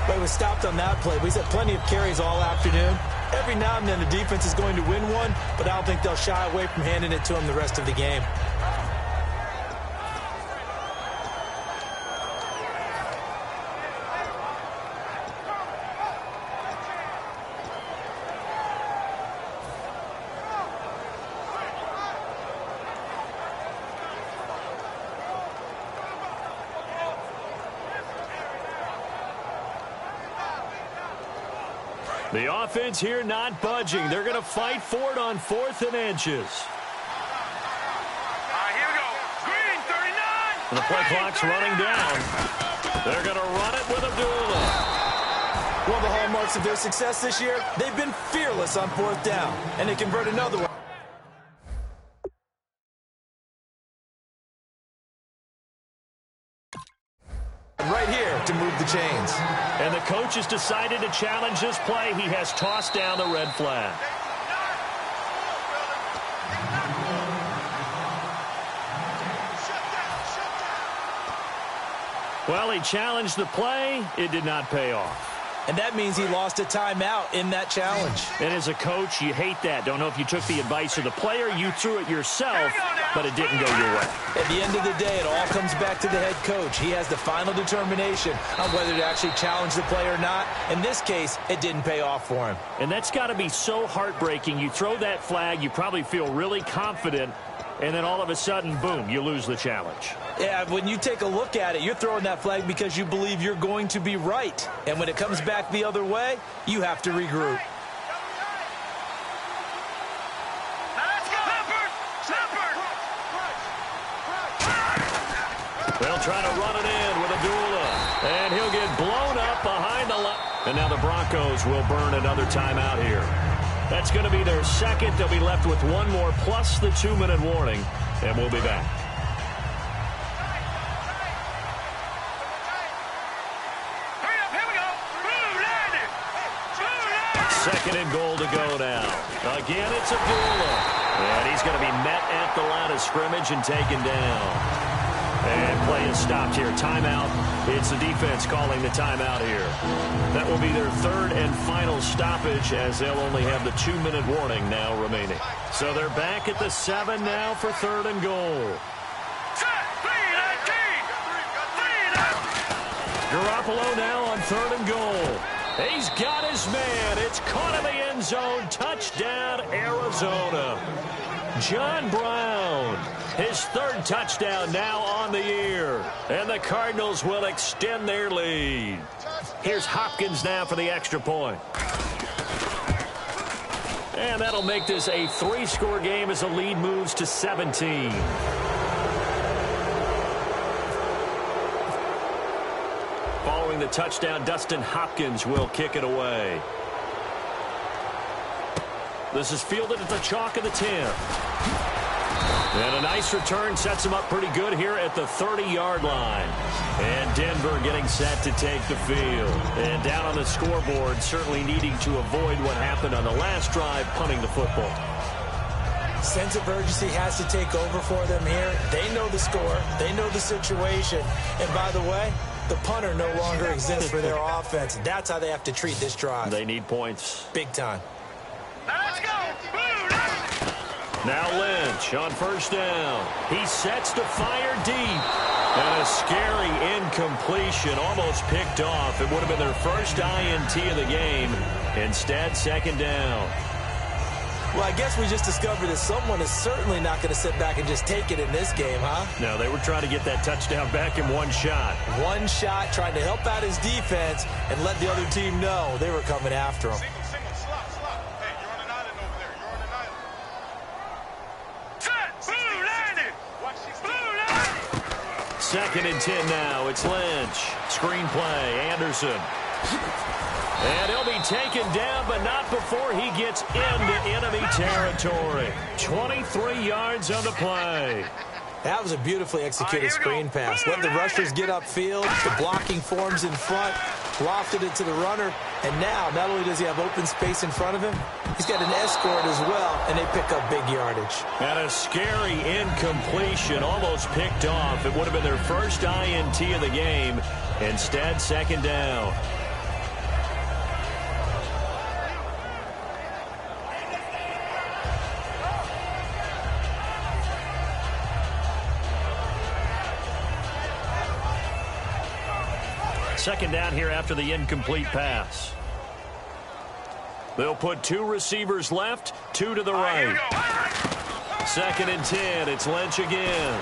But he was stopped on that play. He's had plenty of carries all afternoon. Every now and then the defense is going to win one, but I don't think they'll shy away from handing it to him the rest of the game. The offense here not budging. They're going to fight for it on 4th and inches. Here we go. Green, 39. And the play clock's running down. They're going to run it with Abdullah. One of the hallmarks of their success this year, they've been fearless on 4th down, and they convert another one. Right here to move the chains. And the coach has decided to challenge this play. He has tossed down the red flag. Well, he challenged the play. It did not pay off. And that means he lost a timeout in that challenge. And as a coach, you hate that. Don't know if you took the advice of the player. You threw it yourself, but it didn't go your way. At the end of the day, it all comes back to the head coach. He has the final determination on whether to actually challenge the play or not. In this case, it didn't pay off for him. And that's got to be so heartbreaking. You throw that flag, you probably feel really confident, and then all of a sudden, boom, you lose the challenge. Yeah, when you take a look at it, you're throwing that flag because you believe you're going to be right. And when it comes back the other way, you have to regroup. They'll try to run it in with Abdullah. And he'll get blown up behind the line. And now the Broncos will burn another timeout here. That's going to be their second. They'll be left with one more plus the 2-minute warning. And we'll be back. Second and goal to go now. Again, it's Abdullah. And he's going to be met at the line of scrimmage and taken down. And play is stopped here. Timeout. It's the defense calling the timeout here. That will be their 3rd and final stoppage as they'll only have the 2-minute warning now remaining. So they're back at the 7 now for 3rd and goal. Garoppolo now on 3rd and goal. He's got his man. It's caught in the end zone. Touchdown, Arizona. John Brown, his 3rd touchdown now on the year. And the Cardinals will extend their lead. Here's Hopkins now for the extra point. And that'll make this a 3-score game as the lead moves to 17. Following the touchdown, Dustin Hopkins will kick it away. This is fielded at the chalk of the 10. And a nice return sets him up pretty good here at the 30-yard line. And Denver getting set to take the field. And down on the scoreboard, certainly needing to avoid what happened on the last drive, punting the football. Sense of urgency has to take over for them here. They know the score. They know the situation. And by the way, the punter no longer exists for their offense. That's how they have to treat this drive. They need points. Big time. Let's go. Now Lynch on 1st down. He sets to fire deep. And a scary incompletion, almost picked off. It would have been their first INT of the game. Instead, 2nd down. Well, I guess we just discovered that someone is certainly not going to sit back and just take it in this game, huh? No, they were trying to get that touchdown back in one shot. One shot, trying to help out his defense and let the other team know they were coming after him. Single, slot. Hey, you're on an island over there. You're on an island. Set! Blue landed! Watch these blue landed! 2nd and 10 now. It's Lynch. Screenplay, Anderson. And he'll be taken down, but not before he gets into enemy territory. 23 yards on the play. That was a beautifully executed screen pass. Let the rushers get upfield. The blocking forms in front. Lofted it to the runner. And now, not only does he have open space in front of him, he's got an escort as well, and they pick up big yardage. And a scary incompletion, almost picked off. It would have been their first INT of the game. Instead, 2nd down. Second down here after the incomplete pass. They'll put 2 receivers left, 2 to the right. 2nd and 10. It's Lynch again.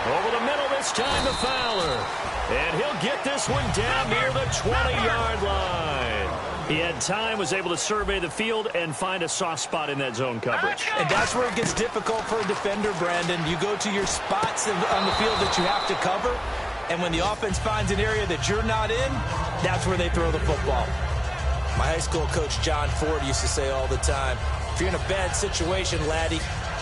Over the middle this time to Fowler. And he'll get this one down near the 20-yard line. He had time, was able to survey the field and find a soft spot in that zone coverage. And that's where it gets difficult for a defender, Brandon. You go to your spots on the field that you have to cover. And when the offense finds an area that you're not in, that's where they throw the football. My high school coach, John Ford, used to say all the time, if you're in a bad situation, laddie,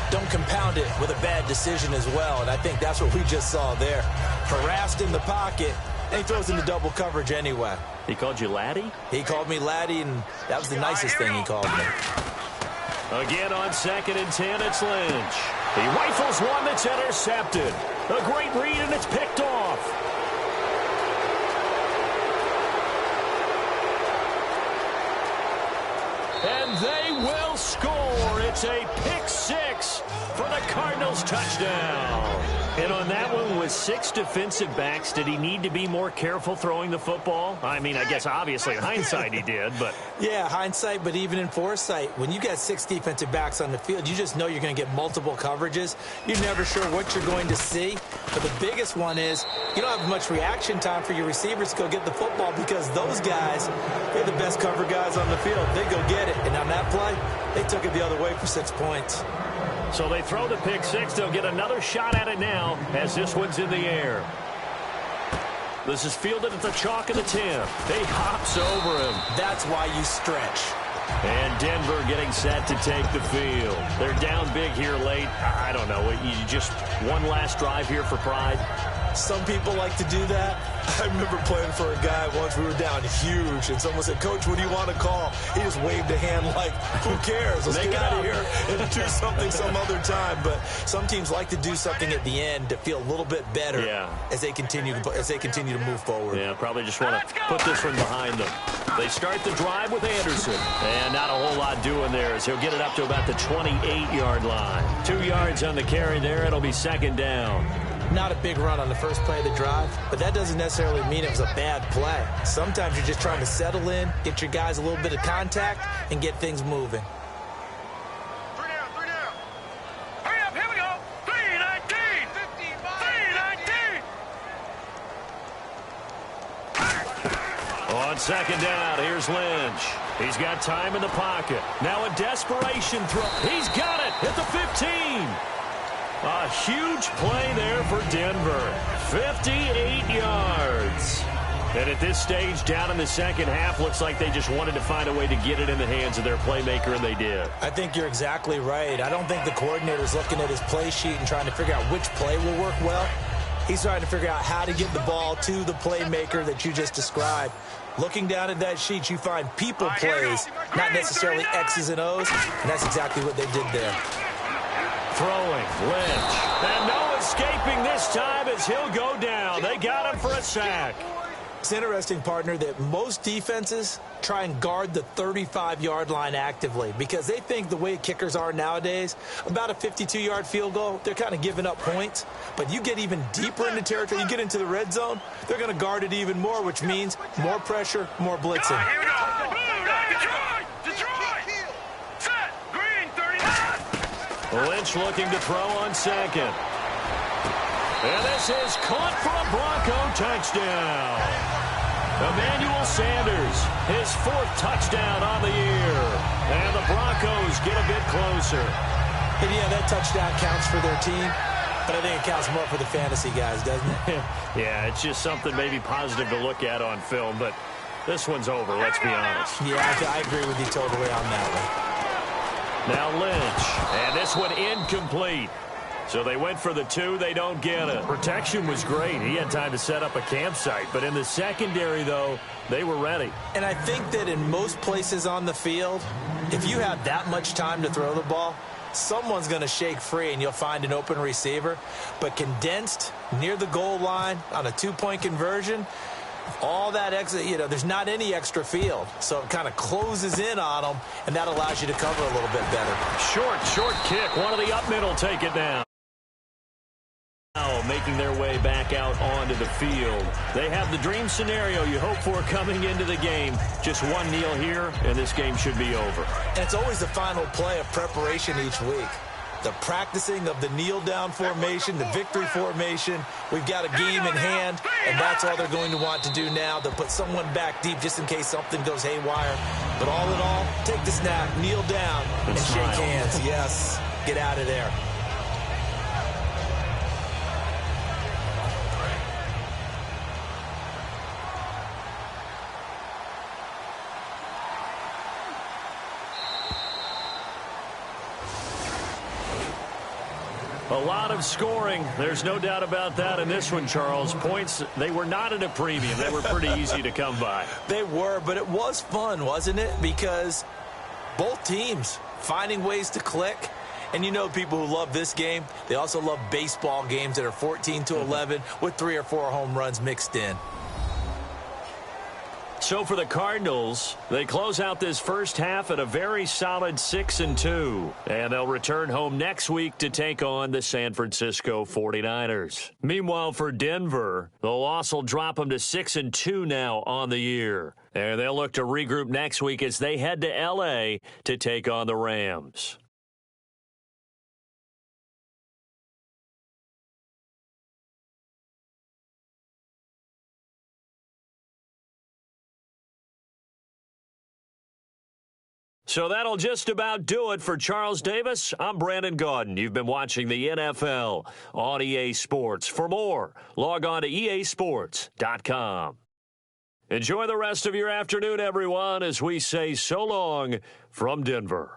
don't compound it with a bad decision as well. And I think that's what we just saw there. Harassed in the pocket, and he throws into double coverage anyway. He called you laddie? He called me laddie, and that was the nicest thing he called me. Again on 2nd and 10, it's Lynch. He rifles one that's intercepted. A great read, and it's picked off. And they will score. It's a pick 6 for the Cardinals touchdown. And on that one, with 6 defensive backs, did he need to be more careful throwing the football? I mean, I guess obviously in hindsight he did, but... Yeah, hindsight, but even in foresight, when you got 6 defensive backs on the field, you just know you're going to get multiple coverages. You're never sure what you're going to see. But the biggest one is you don't have much reaction time for your receivers to go get the football because those guys, they're the best cover guys on the field. They go get it. And on that play, they took it the other way for 6 points. So they throw the pick 6. They'll get another shot at it now as this one's in the air. This is fielded at the chalk of the 10. He hops over him. That's why you stretch. And Denver getting set to take the field. They're down big here late. I don't know. You just one last drive here for pride? Some people like to do that. I remember playing for a guy once. We were down huge, and someone said, Coach, what do you want to call? He just waved a hand like, who cares? Let's get out of here and do something some other time. But some teams like to do something at the end to feel a little bit better as they continue to move forward. Yeah, probably just want to put this one behind them. They start the drive with Anderson. And not a whole lot doing there as he'll get it up to about the 28-yard line. 2 yards on the carry there. It'll be 2nd down. Not a big run on the first play of the drive, but that doesn't necessarily mean it was a bad play. Sometimes you're just trying to settle in, get your guys a little bit of contact, and get things moving. 3 down. Hurry up, here we go. 3:19. 3:19. On 2nd down, here's Lynch. He's got time in the pocket. Now a desperation throw. He's got it at the 15. A huge play there for Denver. 58 yards. And at this stage, down in the second half, looks like they just wanted to find a way to get it in the hands of their playmaker, and they did. I think you're exactly right. I don't think the coordinator's looking at his play sheet and trying to figure out which play will work well. He's trying to figure out how to get the ball to the playmaker that you just described. Looking down at that sheet, you find people plays, not necessarily X's and O's, and that's exactly what they did there. Throwing, Lynch. And no escaping this time as he'll go down. They got him for a sack. It's interesting, partner, that most defenses try and guard the 35-yard line actively because they think the way kickers are nowadays, about a 52-yard field goal, they're kind of giving up points. But you get even deeper into territory, you get into the red zone, they're going to guard it even more, which means more pressure, more blitzing. Here we go. Detroit. Set. Green Lynch looking to throw on second. And this is caught for a Bronco touchdown. Emmanuel Sanders, his 4th touchdown on the year. And the Broncos get a bit closer. And yeah, that touchdown counts for their team, but I think it counts more for the fantasy guys, doesn't it? Yeah, it's just something maybe positive to look at on film, but this one's over, let's be honest. Yeah, I agree with you totally on that one. Now Lynch, and this one incomplete. So they went for the 2, they don't get it. Protection was great. He had time to set up a campsite, but in the secondary, though, they were ready. And I think that in most places on the field, if you have that much time to throw the ball, someone's going to shake free and you'll find an open receiver. But condensed near the goal line on a 2-point conversion, all that extra, there's not any extra field. So it kind of closes in on them, and that allows you to cover a little bit better. Short kick. One of the up middle take it down. Now making their way back out onto the field. They have the dream scenario you hope for coming into the game. Just one kneel here, and this game should be over. And it's always the final play of preparation each week. The practicing of the kneel-down formation, the victory formation. We've got a game in hand, and that's all they're going to want to do now. They'll put someone back deep just in case something goes haywire. But all in all, take the snap, kneel down, and shake hands. Yes, get out of there. A lot of scoring. There's no doubt about that in this one, Charles. Points, they were not at a premium. They were pretty easy to come by. They were, but it was fun, wasn't it? Because both teams finding ways to click. And people who love this game, they also love baseball games that are 14-11 with 3 or 4 home runs mixed in. So for the Cardinals, they close out this first half at a very solid 6-2. And they'll return home next week to take on the San Francisco 49ers. Meanwhile, for Denver, the loss will drop them to 6-2 now on the year. And they'll look to regroup next week as they head to L.A. to take on the Rams. So that'll just about do it for Charles Davis. I'm Brandon Gaudin. You've been watching the NFL on EA Sports. For more, log on to easports.com. Enjoy the rest of your afternoon, everyone, as we say so long from Denver.